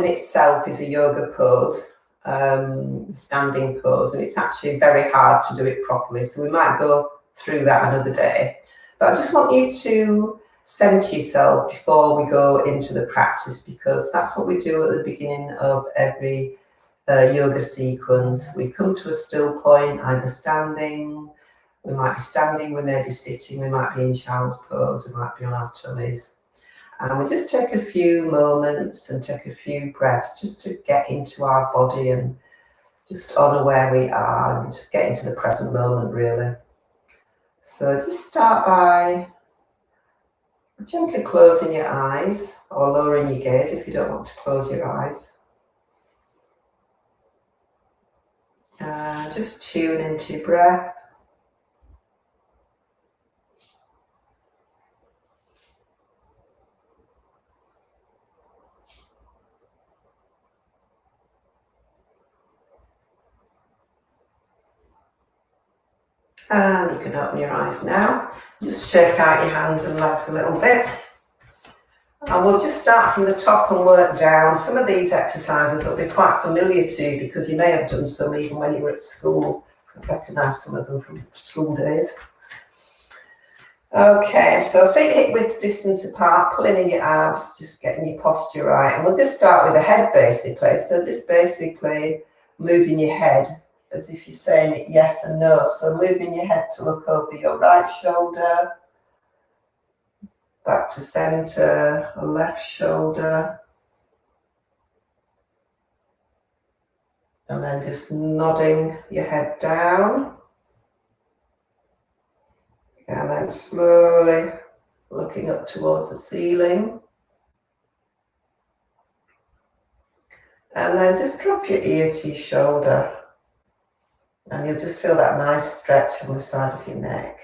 in itself is a yoga pose, standing pose, and it's actually very hard to do it properly. So we might go through that another day. But I just want you to centre yourself before we go into the practice, because that's what we do at the beginning of every yoga sequence. We come to a still point, either standing, we might be standing, we may be sitting, we might be in child's pose, we might be on our tummies. And we just take a few moments and take a few breaths just to get into our body and just honour where we are and just get into the present moment, really. So just start by gently closing your eyes or lowering your gaze if you don't want to close your eyes. Just tune into your breath. And you can open your eyes now. Just shake out your hands and legs a little bit. And we'll just start from the top and work down. Some of these exercises will be quite familiar to you because you may have done some even when you were at school. I recognise some of them from school days. Okay, so feet hip width distance apart, pulling in your abs, just getting your posture right. And we'll just start with the head basically. So just basically moving your head as if you're saying it yes and no. So moving your head to look over your right shoulder, back to centre, left shoulder, and then just nodding your head down, and then slowly looking up towards the ceiling, and then just drop your ear to your shoulder, and you'll just feel that nice stretch on the side of your neck.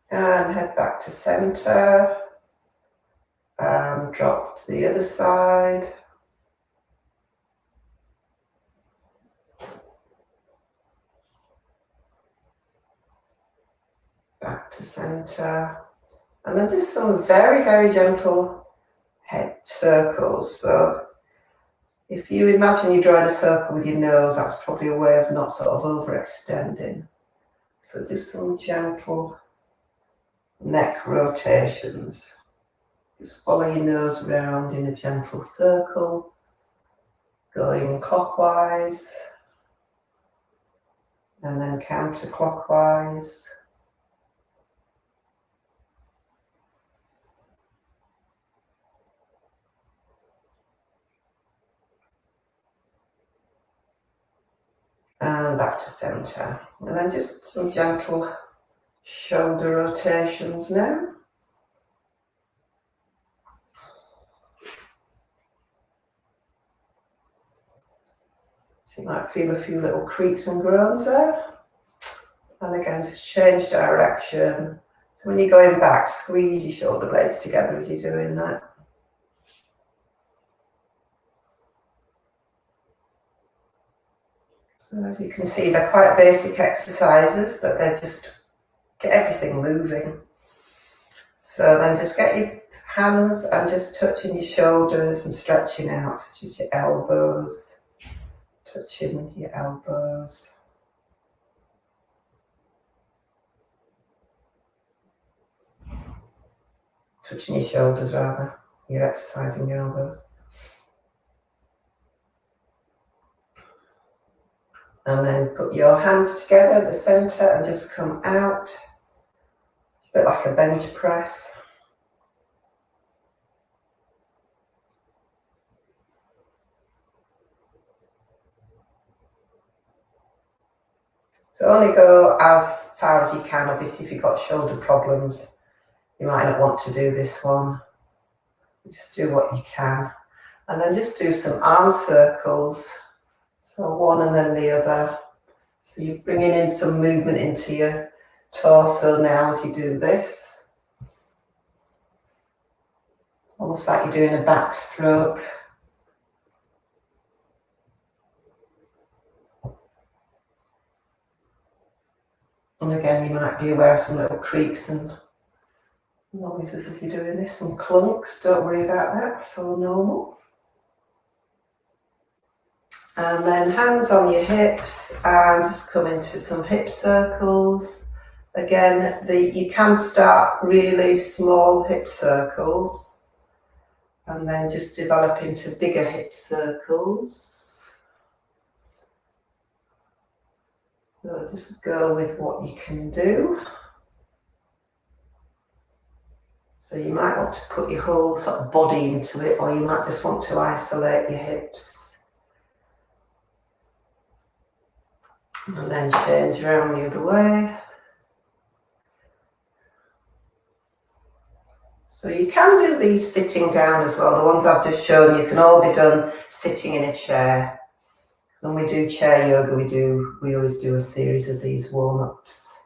And head back to centre, and drop to the other side. Back to centre. And then just some very, very gentle head circles. So if you imagine you're drawing a circle with your nose, that's probably a way of not sort of overextending. So just some gentle neck rotations. Just follow your nose around in a gentle circle, going clockwise and then counterclockwise. And back to centre. And then just some gentle shoulder rotations now. So you might feel a few little creaks and groans there. And again, just change direction. So when you're going back, squeeze your shoulder blades together as you're doing that. So as you can see, they're quite basic exercises, but they just get everything moving. So then just get your hands and just touching your shoulders and stretching out, such as your elbows, touching your elbows. Touching your shoulders rather, you're exercising your elbows. And then put your hands together at the centre and just come out. It's a bit like a bench press. So only go as far as you can. Obviously, if you've got shoulder problems, you might not want to do this one. Just do what you can. And then just do some arm circles. So one and then the other. So you're bringing in some movement into your torso now as you do this. Almost like you're doing a backstroke. And again, you might be aware of some little creaks and Noises as you're doing this, some clunks, don't worry about that, it's all normal. And then hands on your hips and just come into some hip circles. Again, you can start really small hip circles and then just develop into bigger hip circles. So just go with what you can do. So you might want to put your whole sort of body into it, or you might just want to isolate your hips. And then change around the other way. So you can do these sitting down as well. The ones I've just shown you can all be done sitting in a chair. When we do chair yoga, we always do a series of these warm-ups.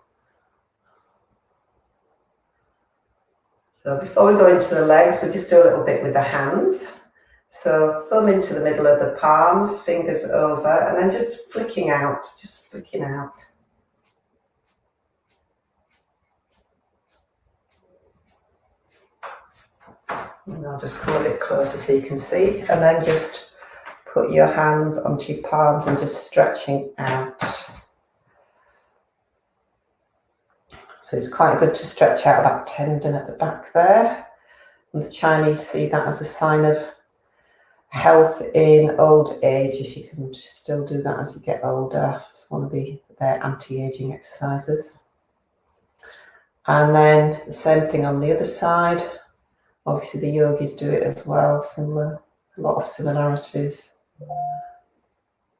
So before we go into the legs, we just do a little bit with the hands. So thumb into the middle of the palms, fingers over, and then just flicking out, And I'll just come a bit closer so you can see. And then just put your hands onto your palms and just stretching out. So it's quite good to stretch out that tendon at the back there. And the Chinese see that as a sign of health in old age, if you can still do that as you get older. It's one of their anti-aging exercises. And then the same thing on the other side. Obviously the yogis do it as well, similar, a lot of similarities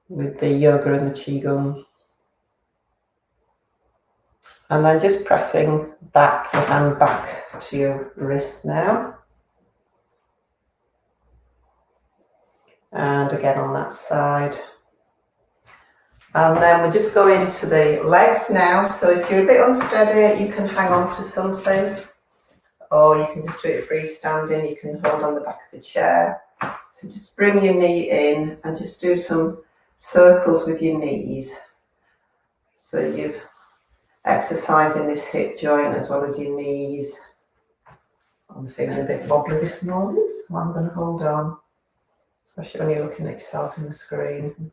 with the yoga and the qigong. And then just pressing back, your hand back to your wrist now. And again on that side. And then we're just going into the legs now. So if you're a bit unsteady, you can hang on to something, or you can just do it freestanding. You can hold on the back of the chair. So just bring your knee in and just do some circles with your knees. So you're exercising this hip joint as well as your knees. I'm feeling a bit wobbly this morning, so I'm going to hold on, especially when you're looking at yourself in the screen.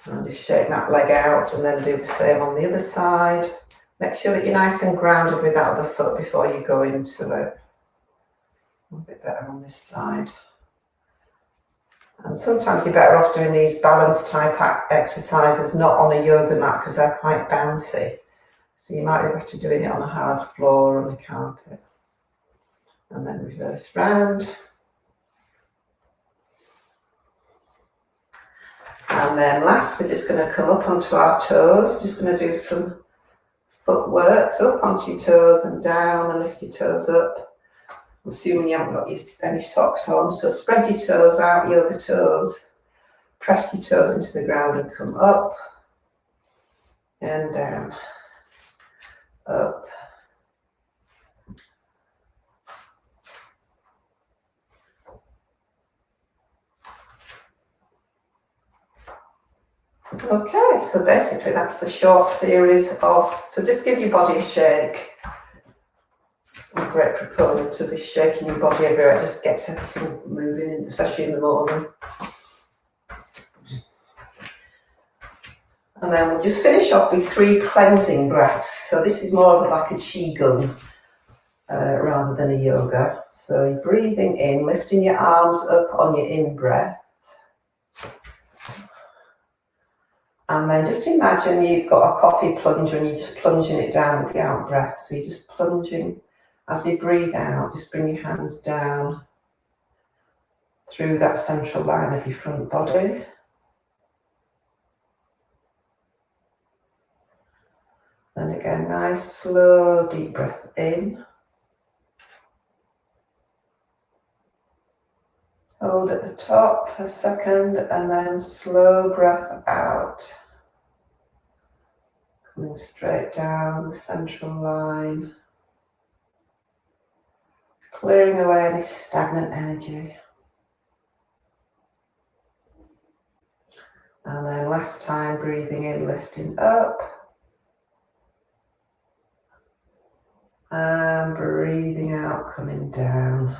And just shake that leg out and then do the same on the other side. Make sure that you're nice and grounded with that other foot before you go into it. A bit better on this side. And sometimes you're better off doing these balance type exercises not on a yoga mat because they're quite bouncy. So you might be better doing it on a hard floor or on a carpet. And then reverse round. And then last, we're just going to come up onto our toes. Just going to do some footwork. So up onto your toes and down, and lift your toes up. I'm assuming you haven't got any socks on. So spread your toes out, yoga toes. Press your toes into the ground and come up and down. Up. Okay, so basically that's the short series of, so just give your body a shake. I'm a great proponent of this shaking your body everywhere. It just gets everything moving, especially in the morning. And then we'll just finish off with 3 cleansing breaths. So this is more of like a qigong rather than a yoga. So you're breathing in, lifting your arms up on your in-breath. And then just imagine you've got a coffee plunger and you're just plunging it down with the out-breath. So you're just plunging. As you breathe out, just bring your hands down through that central line of your front body. And again, nice, slow, deep breath in. Hold at the top for a second and then slow breath out. Coming straight down the central line. Clearing away any stagnant energy. And then last time, breathing in, lifting up. And breathing out, coming down.